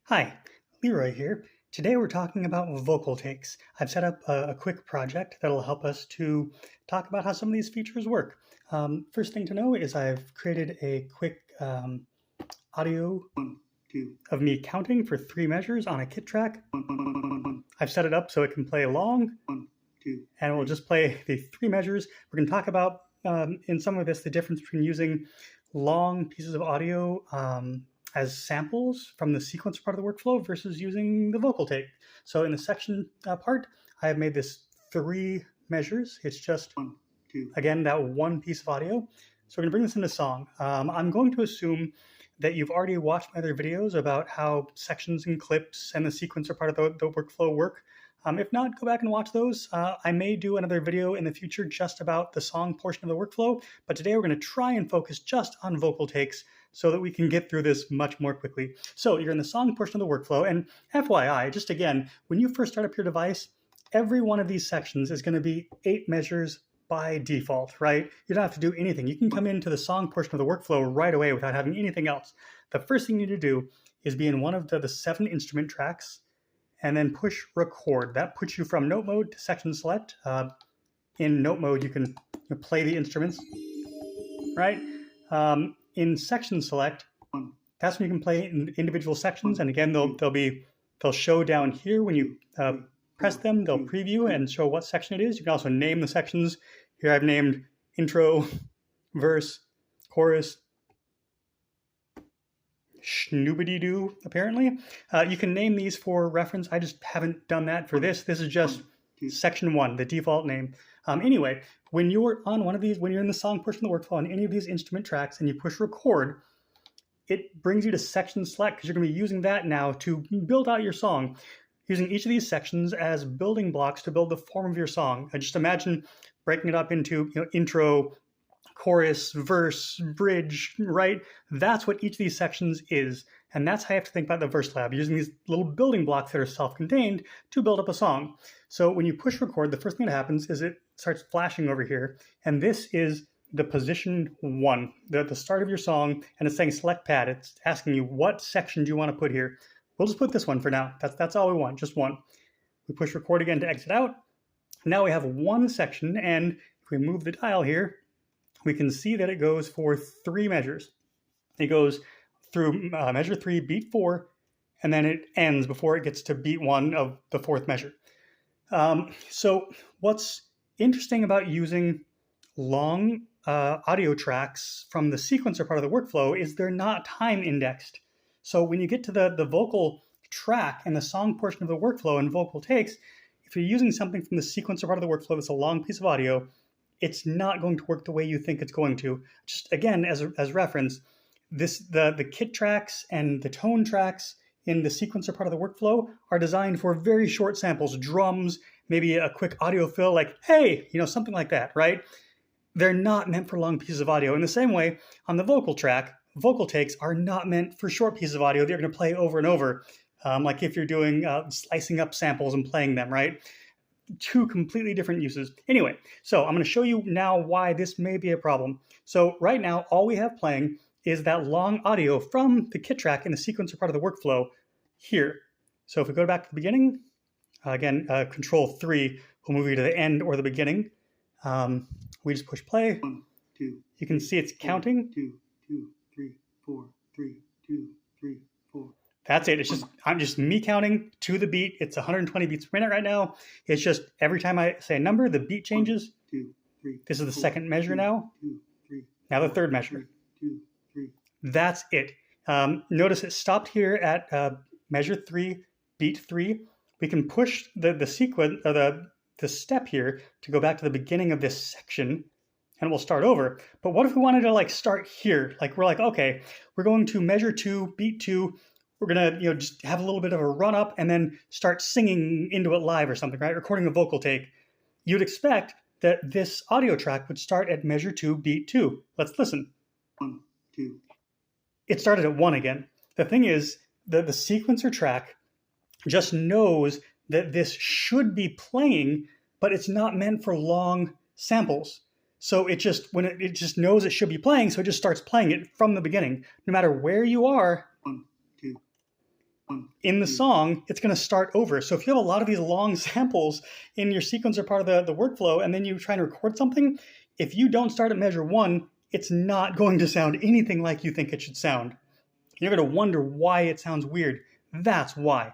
Hi, Leroy here. Today we're talking about vocal takes. I've set up a quick project that'll help us to talk about how some of these features work. First thing to know is I've created a quick audio of me counting for 3 measures on a kit track. I've set it up so it can play along, and we'll just play the 3 measures. We're going to talk about, in some of this, the difference between using long pieces of audio as samples from the sequencer part of the workflow versus using the vocal take. So in the section part, I have made this 3 measures. It's just, again, that one piece of audio. So we're gonna bring this into song. I'm going to assume that you've already watched my other videos about how sections and clips and the sequencer part of the workflow work. If not, go back and watch those. I may do another video in the future just about the song portion of the workflow, but today we're going to try and focus just on vocal takes so that we can get through this much more quickly. So you're in the song portion of the workflow, and FYI, just again, when you first start up your device, every one of these sections is going to be 8 measures by default, right? You don't have to do anything. You can come into the song portion of the workflow right away without having anything else. The first thing you need to do is be in one of the 7 instrument tracks, and then push record. That puts you from note mode to section select. In note mode, you can play the instruments, right? In section select, that's when you can play in individual sections. And again, they'll show down here when you press them. They'll preview and show what section it is. You can also name the sections. Here I've named intro, verse, chorus, schnoobity-doo, apparently. You can name these for reference. I just haven't done that for this. This is just section 1, the default name. Anyway, when you're on one of these, when you're in the song portion of the workflow on any of these instrument tracks and you push record, it brings you to section select because you're going to be using that now to build out your song, using each of these sections as building blocks to build the form of your song. Just imagine breaking it up into intro, chorus, verse, bridge, right? That's what each of these sections is. And that's how you have to think about the Verselab, using these little building blocks that are self-contained to build up a song. So when you push record, the first thing that happens is it starts flashing over here. And this is the position 1, the start of your song. And it's saying select pad. It's asking you, what section do you want to put here? We'll just put this one for now. That's all we want, just one. We push record again to exit out. Now we have one section. And if we move the dial here, we can see that it goes for 3 measures. It goes through measure 3, beat 4, and then it ends before it gets to beat 1 of the 4th measure. So what's interesting about using long audio tracks from the sequencer part of the workflow is they're not time indexed. So when you get to the vocal track and the song portion of the workflow and vocal takes, if you're using something from the sequencer part of the workflow that's a long piece of audio, it's not going to work the way you think it's going to. Just again, as reference, the kit tracks and the tone tracks in the sequencer part of the workflow are designed for very short samples, drums, maybe a quick audio fill like, hey, something like that, right? They're not meant for long pieces of audio. In the same way, on the vocal track, vocal takes are not meant for short pieces of audio that you're going to play over and over, like if you're doing slicing up samples and playing them, right? 2 completely different uses. Anyway, so I'm going to show you now why this may be a problem. So right now, all we have playing is that long audio from the kit track in the sequencer part of the workflow here. So if we go back to the beginning, again, control 3 will move you to the end or the beginning. We just push play. 1, 2. You can see it's counting. 2, 2, 3, 4, 3, 2, 3, 4. That's it. I'm just me counting to the beat. It's 120 beats per minute right now. It's just every time I say a number, the beat changes. 1, 2, 3, this is the 4, 2nd measure now. 2, 3, now the 3rd measure. 2, 3. That's it. Notice it stopped here at measure 3, beat 3. We can push the sequence or the step here to go back to the beginning of this section, and we'll start over. But what if we wanted to start here? We're like, okay, we're going to measure 2, beat 2. We're going to just have a little bit of a run up and then start singing into it live or something, right? Recording a vocal take. You'd expect that this audio track would start at measure 2, beat 2. Let's listen. 1, 2. It started at 1 again. The thing is that the sequencer track just knows that this should be playing, but it's not meant for long samples. So it just knows it should be playing, so it just starts playing it from the beginning. No matter where you are, 1, 2. in the song, it's going to start over. So if you have a lot of these long samples in your sequencer part of the workflow, and then you try to record something, if you don't start at measure 1, it's not going to sound anything like you think it should sound. You're going to wonder why it sounds weird. That's why.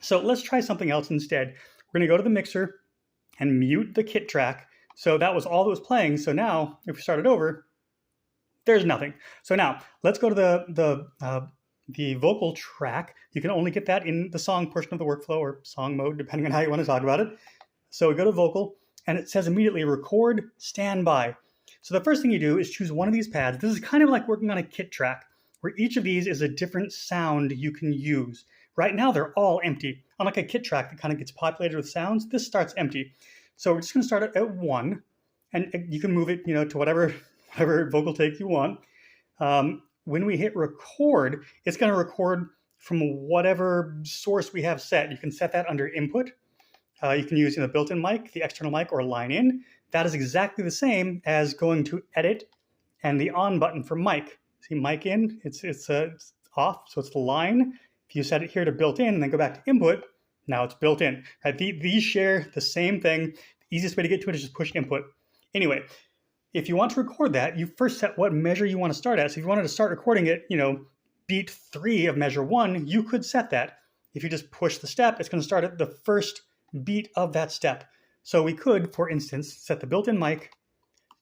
So let's try something else instead. We're going to go to the mixer and mute the kit track. So that was all that was playing. So now if we start it over, there's nothing. So now let's go to the vocal track. You can only get that in the song portion of the workflow, or song mode, depending on how you want to talk about it. So we go to vocal, and it says immediately record standby. So the first thing you do is choose one of these pads. This is kind of like working on a kit track, where each of these is a different sound you can use. Right now, they're all empty. Unlike a kit track that kind of gets populated with sounds, this starts empty. So we're just going to start it at 1, and you can move it, to whatever vocal take you want. When we hit record, it's going to record from whatever source we have set. You can set that under input. You can use the built-in mic, the external mic, or line in. That is exactly the same as going to edit and the on button for mic. See, mic in, it's off, so it's the line. If you set it here to built in and then go back to input, now it's built in. Right? These share the same thing. The easiest way to get to it is just push input. Anyway, if you want to record that, you first set what measure you want to start at. So if you wanted to start recording it, beat 3 of measure 1, you could set that. If you just push the step, it's going to start at the first beat of that step. So we could, for instance, set the built-in mic,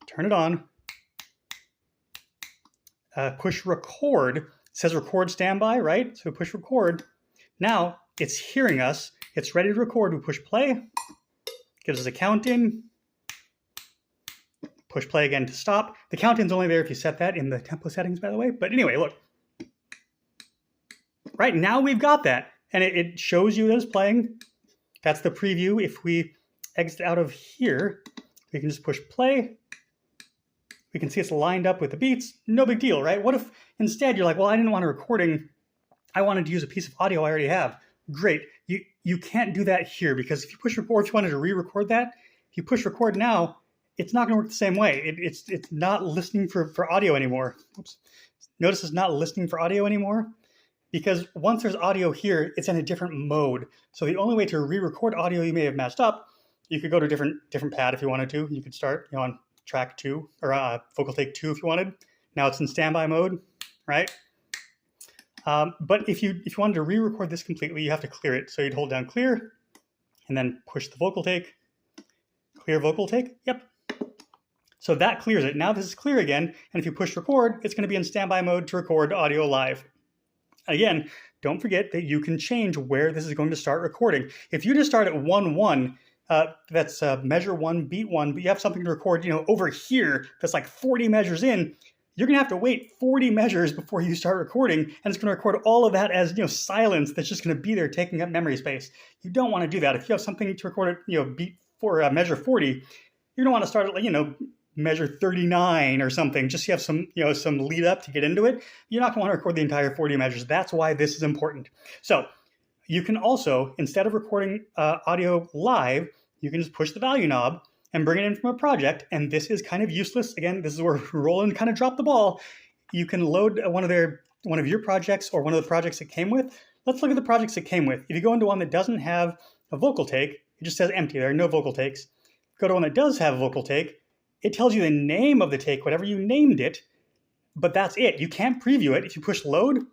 turn it on, push record. It says record standby, right? So we push record. Now it's hearing us. It's ready to record. We push play, gives us a count in. Push play again to stop. The count-in's only there if you set that in the tempo settings, by the way. But anyway, look. Right now we've got that. And it shows you that it's playing. That's the preview. If we exit out of here, we can just push play. We can see it's lined up with the beats. No big deal, right? What if instead you're like, well, I didn't want a recording. I wanted to use a piece of audio I already have. Great. You can't do that here, because if you push record, if you wanted to re-record that, if you push record now, it's not going to work the same way. It's not listening for audio anymore. Oops. Notice it's not listening for audio anymore, because once there's audio here, it's in a different mode. So the only way to re-record audio you may have matched up, you could go to a different pad if you wanted to. You could start on track 2 or vocal take 2 if you wanted. Now it's in standby mode, right? But if you wanted to re-record this completely, you have to clear it. So you'd hold down clear and then push the vocal take. Clear vocal take. Yep. So that clears it. Now this is clear again, and if you push record, it's going to be in standby mode to record audio live. Again, don't forget that you can change where this is going to start recording. If you just start at 1-1, that's measure 1, beat 1, but you have something to record, over here that's like 40 measures in, you're going to have to wait 40 measures before you start recording, and it's going to record all of that as silence that's just going to be there taking up memory space. You don't want to do that. If you have something to record at beat for measure 40, you're going to want to start at measure 39 or something, just so you have some lead up to get into it. You're not going to want to record the entire 40 measures. That's why this is important. So you can also, instead of recording audio live, you can just push the value knob and bring it in from a project. And this is kind of useless. Again, this is where Roland kind of dropped the ball. You can load one of your projects or one of the projects it came with. Let's look at the projects it came with. If you go into one that doesn't have a vocal take, it just says empty. There are no vocal takes. Go to one that does have a vocal take. It tells you the name of the take, whatever you named it, but that's it. You can't preview it. If you push load,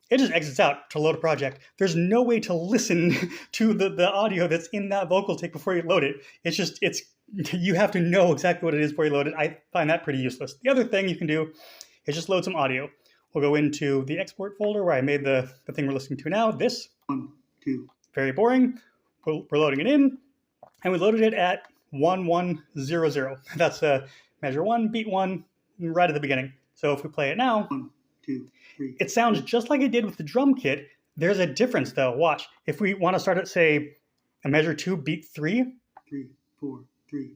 it just exits out to load a project. There's no way to listen to the audio that's in that vocal take before you load it. You have to know exactly what it is before you load it. I find that pretty useless. The other thing you can do is just load some audio. We'll go into the export folder where I made the thing we're listening to now. This 1, 2. Very boring. We're loading it in, and we loaded it at 1100. That's measure 1, beat 1, right at the beginning. So if we play it now, 1, 2, 3. It sounds just like it did with the drum kit. There's a difference though. Watch. If we want to start at, say, a measure 2, beat 3, 3, 4, 3.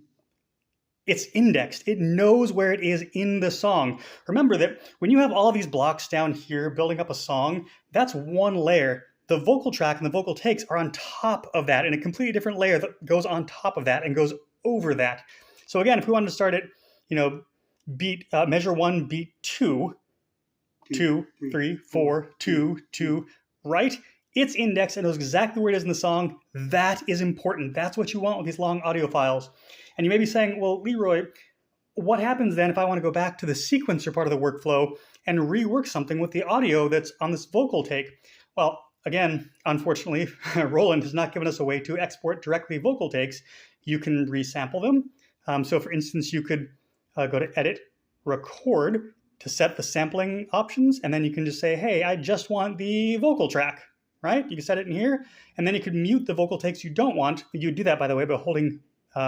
It's indexed. It knows where it is in the song. Remember that when you have all these blocks down here building up a song, that's one layer. The vocal track and the vocal takes are on top of that in a completely different layer that goes on top of that and goes over that. So again, if we wanted to start at, beat measure 1, beat 2, 2, 3, 4, 2, 2, right? It's indexed. It knows exactly where it is in the song. That is important. That's what you want with these long audio files. And you may be saying, well, Leroy, what happens then if I want to go back to the sequencer part of the workflow and rework something with the audio that's on this vocal take? Well, again, unfortunately, Roland has not given us a way to export directly vocal takes. You can resample them. So for instance, you could go to Edit, Record to set the sampling options, and then you can just say, hey, I just want the vocal track, right? You can set it in here, and then you could mute the vocal takes you don't want. You do that, by the way, by holding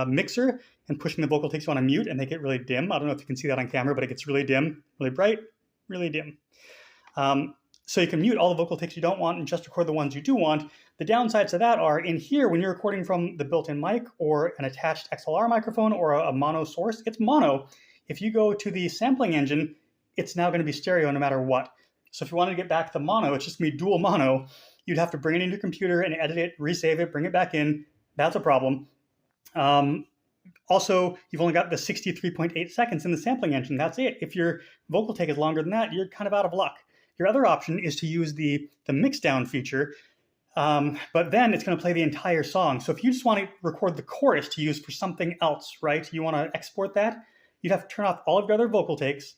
Mixer and pushing the vocal takes you want to mute, and they get really dim. I don't know if you can see that on camera, but it gets really dim, really bright, really dim. So you can mute all the vocal takes you don't want and just record the ones you do want. The downsides to that are in here, when you're recording from the built-in mic or an attached XLR microphone or a mono source, it's mono. If you go to the sampling engine, it's now going to be stereo no matter what. So if you wanted to get back to the mono, it's just going to be dual mono. You'd have to bring it into your computer and edit it, resave it, bring it back in. That's a problem. Also, you've only got the 63.8 seconds in the sampling engine. That's it. If your vocal take is longer than that, you're kind of out of luck. Your other option is to use the mix down feature, but then it's going to play the entire song. So if you just want to record the chorus to use for something else, right? You want to export that, you'd have to turn off all of your other vocal takes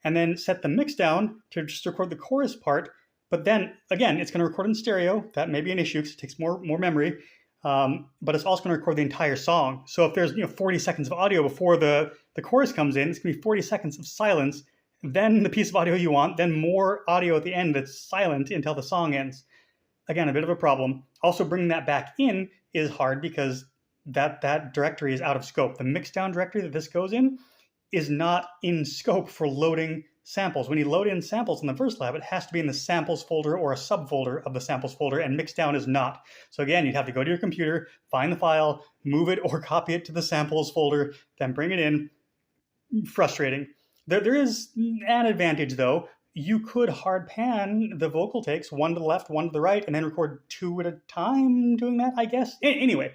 and then set the mix down to just record the chorus part. But then, again, it's going to record in stereo. That may be an issue because it takes more memory. But it's also going to record the entire song. So if there's 40 seconds of audio before the chorus comes in, it's going to be 40 seconds of silence, then the piece of audio you want, then more audio at the end that's silent until the song ends. Again, a bit of a problem. Also, bringing that back in is hard because that directory is out of scope. The mixdown directory that this goes in is not in scope for loading samples. When you load in samples in the Verselab, it has to be in the samples folder or a subfolder of the samples folder, and mixdown is not. So again, you'd have to go to your computer, find the file, move it or copy it to the samples folder, then bring it in. Frustrating. There is an advantage though. You could hard pan the vocal takes, one to the left, one to the right, and then record two at a time doing that, I guess. Anyway,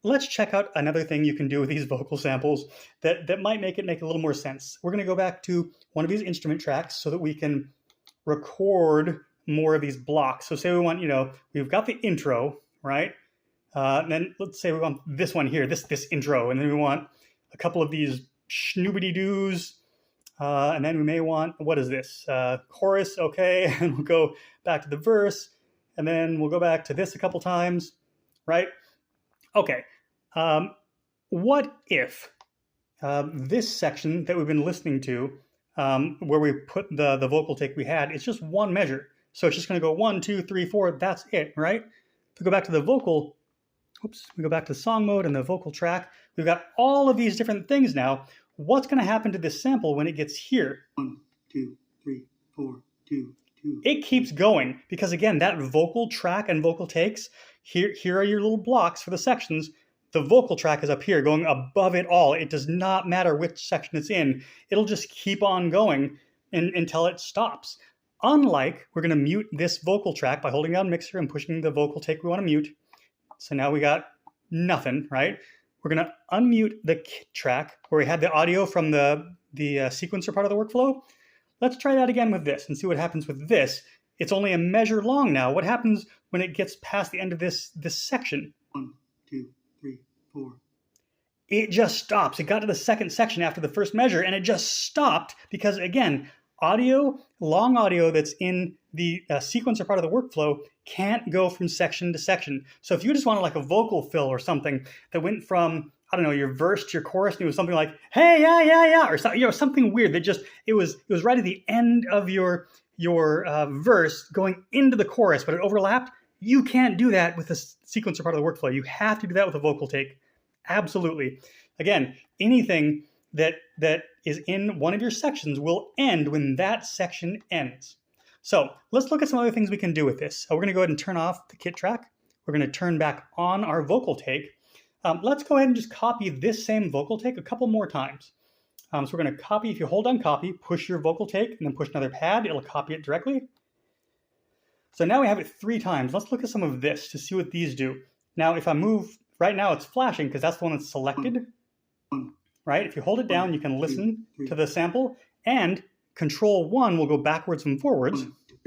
let's check out another thing you can do with these vocal samples that might make it make a little more sense. We're going to go back to one of these instrument tracks so that we can record more of these blocks. So say we want, we've got the intro, right? And then let's say we want this one here, this intro, and then we want a couple of these schnoobity-doos, and then we may want, what is this? Chorus, okay, and we'll go back to the verse, and then we'll go back to this a couple times, right? Okay, what if this section that we've been listening to, where we put the vocal take we had, it's just one measure. So it's just going to go 1, 2, 3, 4, that's it, right? If we go back to the vocal, we go back to song mode and the vocal track, we've got all of these different things now. What's going to happen to this sample when it gets here? 1, 2, 3, 4, 2, 2. It keeps going because, again, that vocal track and vocal takes, here are your little blocks for the sections. The vocal track is up here going above it all. It does not matter which section it's in. It'll just keep on going until it stops. Unlike, we're going to mute this vocal track by holding down Mixer and pushing the vocal take we want to mute. So now we got nothing, right? We're going to unmute the kit track where we had the audio from the sequencer part of the workflow. Let's try that again with this and see what happens with this. It's only a measure long now. What happens when it gets past the end of this section? 1, 2, 3, 4. It just stops. It got to the second section after the first measure, and it just stopped because, again, long audio that's in the sequencer part of the workflow can't go from section to section. So if you just wanted like a vocal fill or something that went from, I don't know, your verse to your chorus, and it was something like, hey, yeah, or something weird that just, it was right at the end of your verse going into the chorus, but it overlapped, you can't do that with the sequencer part of the workflow. You have to do that with a vocal take. Absolutely. Again, anything that is in one of your sections will end when that section ends. So let's look at some other things we can do with this. So we're going to go ahead and turn off the kit track. We're going to turn back on our vocal take. Let's go ahead and just copy this same vocal take a couple more times. So we're going to copy. If you hold on copy, push your vocal take, and then push another pad, it'll copy it directly. So now we have it 3 times. Let's look at some of this to see what these do. Now, if I move, right now it's flashing because that's the one that's selected. Right? If you hold it down, you can listen to the sample, and Control 1 will go backwards and forwards. 1,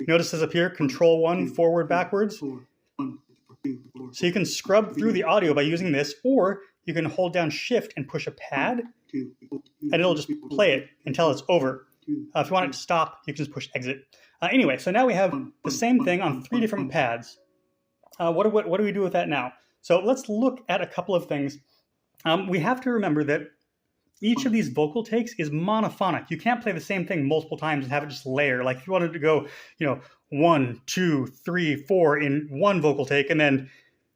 Notice this up here, Control 1, forward, backwards. So you can scrub through the audio by using this, or you can hold down Shift and push a pad, and it'll just play it until it's over. If you want it to stop, you can just push exit. Anyway, so now we have the same thing on 3 different pads. What do we do with that now? So let's look at a couple of things. We have to remember that each of these vocal takes is monophonic. You can't play the same thing multiple times and have it just layer. Like if you wanted to go, 1, 2, 3, 4 in one vocal take, and then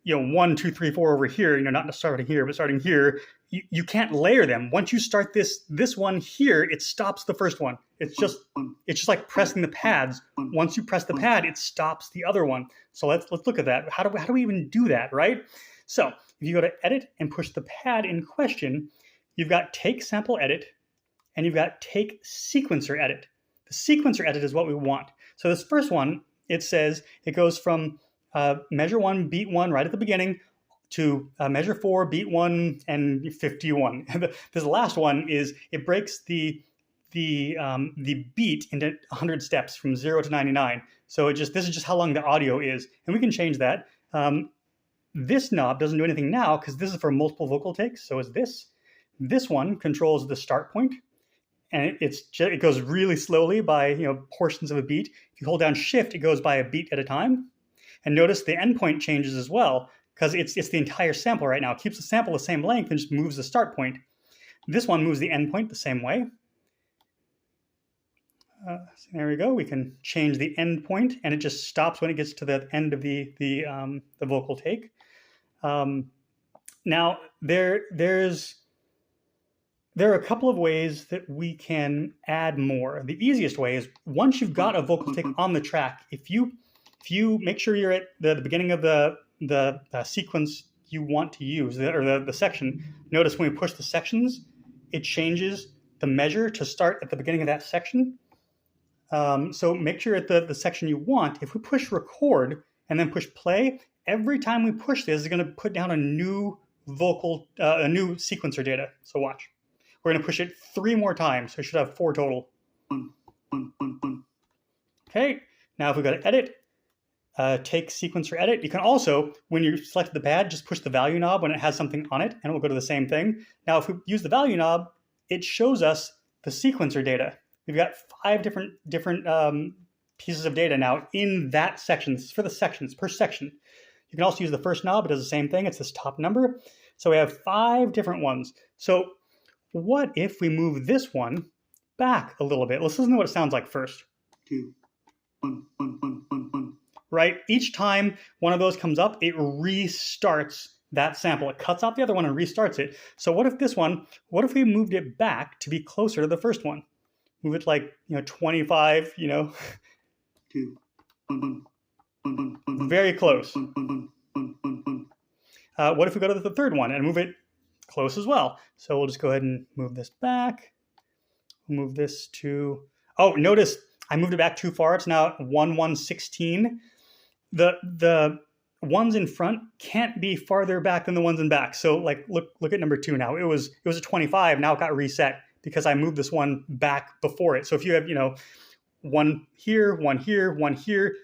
1, 2, 3, 4 over here, not starting here, but starting here, you can't layer them. Once you start this one here, it stops the first one. It's just like pressing the pads. Once you press the pad, it stops the other one. So let's look at that. How do we even do that, right? So if you go to edit and push the pad in question, you've got take sample edit, and you've got take sequencer edit. The sequencer edit is what we want. So this first one, it says it goes from measure 1, beat 1 right at the beginning to measure 4, beat 1, and 51. This last one is it breaks the beat into 100 steps from 0 to 99. So this is just how long the audio is, and we can change that. This knob doesn't do anything now because this is for multiple vocal takes. So is this. This one controls the start point, and it goes really slowly by portions of a beat. If you hold down Shift, it goes by a beat at a time. And notice the endpoint changes as well because it's the entire sample right now. It keeps the sample the same length and just moves the start point. This one moves the endpoint the same way. So there we go. We can change the endpoint, and it just stops when it gets to the end of the vocal take. Now there are a couple of ways that we can add more. The easiest way is once you've got a vocal take on the track, if you make sure you're at the beginning of the sequence you want to use, or the section, notice when we push the sections, it changes the measure to start at the beginning of that section. So make sure at the section you want. If we push record and then push play, every time we push this, it's going to put down a new a new sequencer data. So watch. We're going to push it 3 more times, so we should have 4 total. Okay, now if we go to edit, take sequencer edit, you can also, when you select the pad, just push the value knob when it has something on it, and it will go to the same thing. Now if we use the value knob, it shows us the sequencer data. We've got 5 different pieces of data now in that section. This is for the sections, per section. You can also use the first knob. It does the same thing. It's this top number. So we have 5 different ones. So what if we move this one back a little bit? Let's listen to what it sounds like first. 2, 1, 1, 1, 1, 1. Right? Each time one of those comes up, it restarts that sample. It cuts out the other one and restarts it. So what if we moved it back to be closer to the first one? Move it like, 25, 2, 1, 1, 1, 1, very close. 1, 1, 1, 1, 1, 1. What if we go to the third one and move it close as well? So we'll just go ahead and move this back. We'll move this to, notice I moved it back too far. It's now 1, 1, 16. The ones in front can't be farther back than the ones in back. So like, look at number 2 now. It was a 25. Now it got reset because I moved this one back before it. So if you have, one here, one here, one here,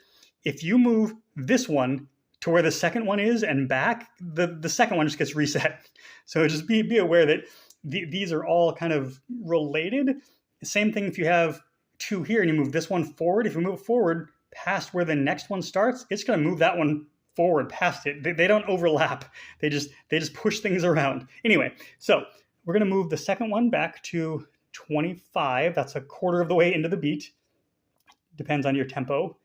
if you move this one to where the second one is and back, the second one just gets reset. So just be aware that these are all kind of related. Same thing if you have 2 here and you move this one forward. If you move forward past where the next one starts, it's going to move that one forward past it. They don't overlap. They just push things around. Anyway, so we're going to move the second one back to 25. That's a quarter of the way into the beat. Depends on your tempo.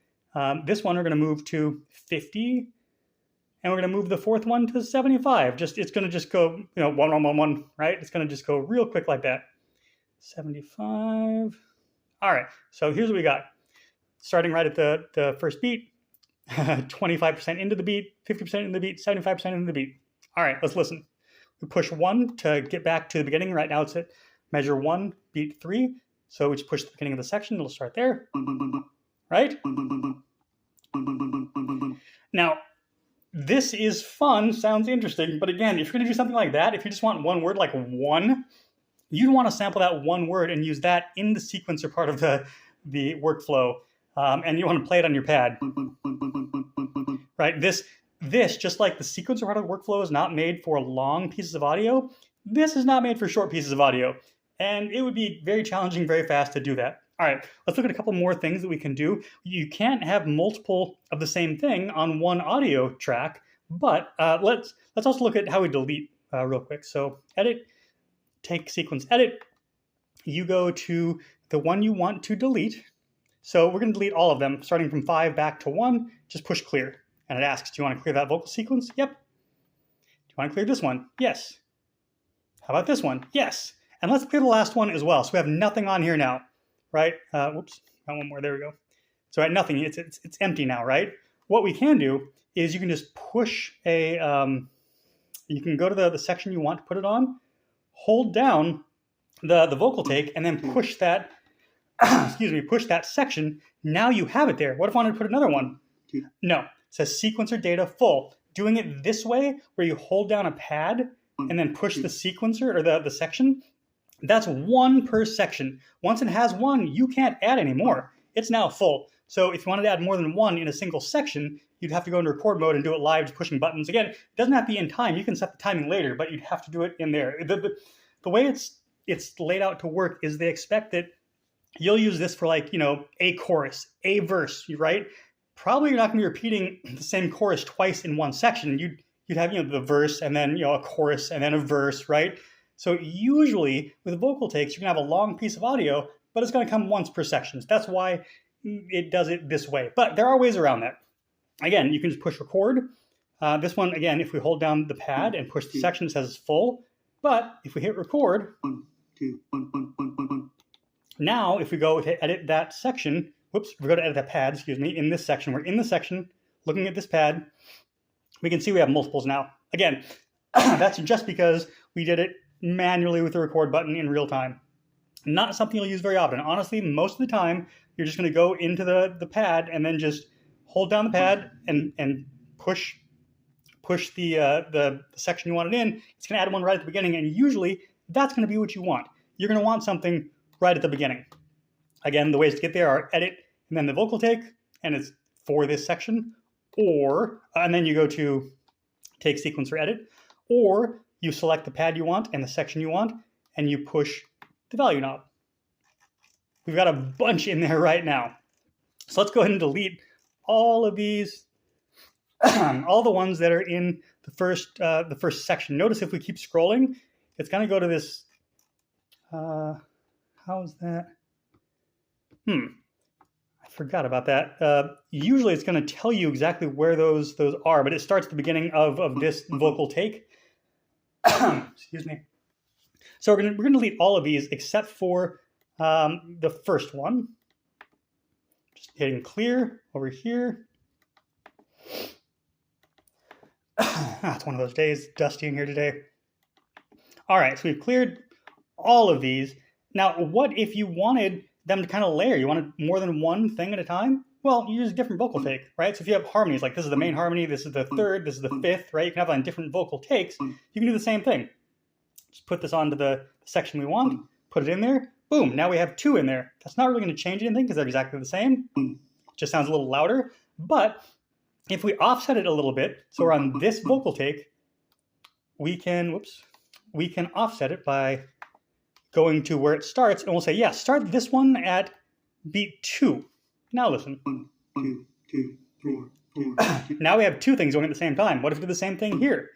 This one we're going to move to 50. And we're going to move the fourth one to 75. It's going to just go, 1, 1, 1, 1, right? It's going to just go real quick like that. 75. All right, so here's what we got. Starting right at the first beat, 25% into the beat, 50% into the beat, 75% into the beat. All right, let's listen. We push 1 to get back to the beginning. Right now it's at measure 1, beat 3. So we just push the beginning of the section. It'll start there, right? Now, this is fun, sounds interesting, but again, if you're going to do something like that, if you just want one word like 1, you'd want to sample that 1 word and use that in the sequencer part of the workflow. and you want to play it on your pad, right? This, just like the sequencer part of the workflow is not made for long pieces of audio, this is not made for short pieces of audio. And it would be very challenging very fast to do that. All right, let's look at a couple more things that we can do. You can't have multiple of the same thing on one audio track, but let's also look at how we delete real quick. So edit, take sequence edit. You go to the one you want to delete. So we're going to delete all of them, starting from 5 back to 1. Just push clear. And it asks, do you want to clear that vocal sequence? Yep. Do you want to clear this one? Yes. How about this one? Yes. And let's clear the last one as well. So we have nothing on here now, right? Whoops, got one more. There we go. So at nothing, it's empty now, right? What we can do is you can just push a, you can go to the section you want to put it on, hold down the vocal take, and then push that, excuse me, push that section. Now you have it there. What if I wanted to put another one? No, it says sequencer data full. Doing it this way, where you hold down a pad and then push the sequencer or the section, that's 1 per section. Once it has 1, you can't add any more. It's now full. So if you wanted to add more than 1 in a single section, you'd have to go into record mode and do it live, just pushing buttons. Again, it doesn't have to be in time. You can set the timing later, but you'd have to do it in there. The way it's laid out to work is they expect that you'll use this for, like, you know, a chorus, a verse, right? Probably you're not going to be repeating the same chorus twice in one section. You'd have, you know, the verse and then, you know, a chorus and then a verse, right? So usually with vocal takes, you can have a long piece of audio, but it's going to come once per section. That's why it does it this way. But there are ways around that. Again, you can just push record. This one, again, if we hold down the pad and push the section, it says it's full. But if we hit record, now if we go to edit that section, whoops, we go to edit that pad, excuse me, in this section, we're in the section, looking at this pad, we can see we have multiples now. Again, that's just because we did it manually with the record button in real time. Not something you'll use very often. Honestly, most of the time, you're just going to go into the pad and then just hold down the pad and push the section you want it in. It's going to add one right at the beginning, and usually that's going to be what you want. You're going to want something right at the beginning. Again, the ways to get there are edit and then the vocal take, and it's for this section, or and then you go to take sequencer edit, or you select the pad you want and the section you want, and you push the value knob. We've got a bunch in there right now. So let's go ahead and delete all of these, all the ones that are in the first section. Notice if we keep scrolling, it's going to go to this, how's that? I forgot about that. Usually it's going to tell you exactly where those are, but it starts at the beginning of this vocal take. Excuse me. So we're going to delete all of these except for the first one. Just hitting clear over here. It's one of those days, dusty in here today. All right, so we've cleared all of these. Now, what if you wanted them to kind of layer? You wanted more than one thing at a time? Well, you use a different vocal take, right? So if you have harmonies, like this is the main harmony, this is the third, this is the fifth, right? You can have on different vocal takes. You can do the same thing. Just put this onto the section we want, put it in there, boom, now we have 2 in there. That's not really going to change anything because they're exactly the same. It just sounds a little louder. But if we offset it a little bit, so we're on this vocal take, we can offset it by going to where it starts, and we'll say, yeah, start this one at beat 2. Now listen. 1, 2, 3, 4. Now we have 2 things going at the same time. What if we do the same thing here?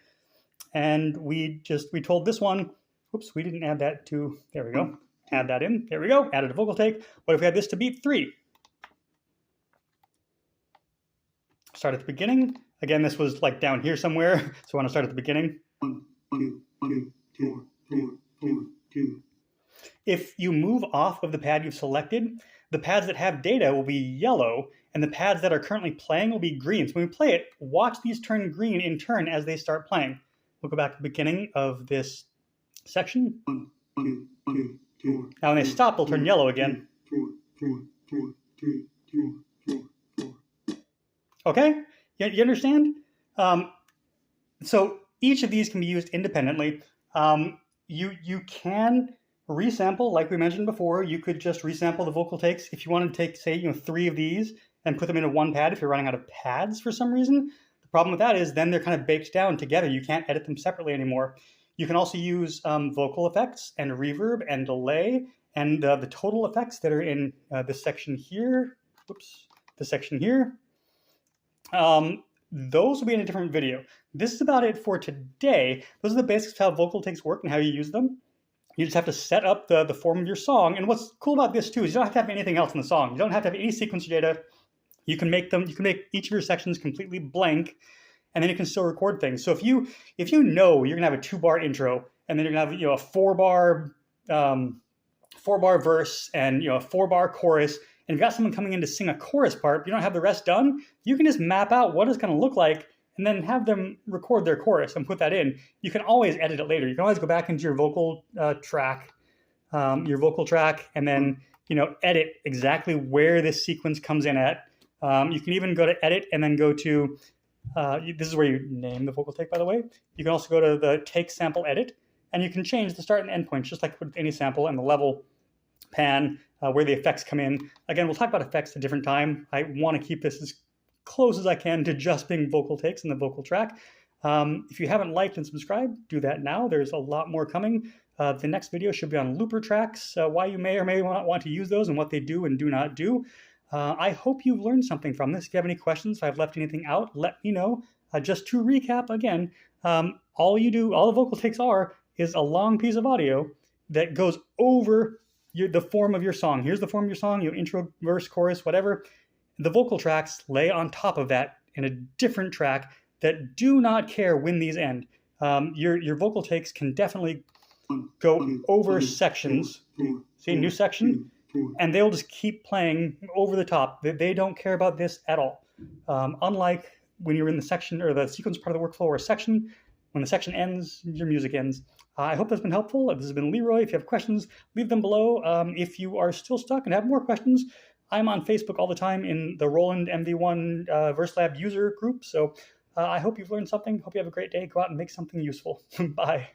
And we told this one, whoops, we didn't add that to, there we go. Add that in, there we go, added a vocal take. What if we had this to beat 3? Start at the beginning. Again, this was like down here somewhere, so we want to start at the beginning. 1, 2, 4, 2. If you move off of the pad you've selected, the pads that have data will be yellow, and the pads that are currently playing will be green. So when we play it, watch these turn green in turn as they start playing. We'll go back to the beginning of this section. 1, 2, 4. Now when they stop, they'll turn yellow again. 4. Okay? You understand? So each of these can be used independently. You can resample, like we mentioned before, you could just resample the vocal takes. If you want to take, say, 3 of these and put them into one pad if you're running out of pads for some reason. The problem with that is then they're kind of baked down together. You can't edit them separately anymore. You can also use vocal effects and reverb and delay and the total effects that are in this section here. Whoops, this section here. Those will be in a different video. This is about it for today. Those are the basics of how vocal takes work and how you use them. You just have to set up the form of your song. And what's cool about this too is you don't have to have anything else in the song. You don't have to have any sequencer data. You can make each of your sections completely blank, and then you can still record things. So if you know you're gonna have a 2-bar intro, and then you're gonna have a 4-bar verse and a 4-bar chorus, and you've got someone coming in to sing a chorus part, but you don't have the rest done, you can just map out what it's gonna look like and then have them record their chorus and put that in. You can always edit it later. You can always go back into your vocal track, and then edit exactly where this sequence comes in at. You can even go to edit and then go to, this is where you name the vocal take, by the way. You can also go to the take sample edit, and you can change the start and end points, just like with any sample, and the level pan, where the effects come in. Again, we'll talk about effects at a different time. I want to keep this as close as I can to just being vocal takes in the vocal track. If you haven't liked and subscribed, do that now. There's a lot more coming. The next video should be on looper tracks, why you may or may not want to use those and what they do and do not do. I hope you've learned something from this. If you have any questions, if I've left anything out, let me know. Just to recap again, all the vocal takes is a long piece of audio that goes over the form of your song. Here's the form of your song, intro, verse, chorus, whatever. The vocal tracks lay on top of that in a different track that do not care when these end. Your vocal takes can definitely go over sections. See, new section? And they'll just keep playing over the top. They don't care about this at all. Unlike when you're in the section or the sequence part of the workflow or a section, when the section ends, your music ends. I hope that's been helpful. This has been Leroy. If you have questions, leave them below. If you are still stuck and have more questions, I'm on Facebook all the time in the Roland MV-1 Verselab user group. So I hope you've learned something. Hope you have a great day. Go out and make something useful. Bye.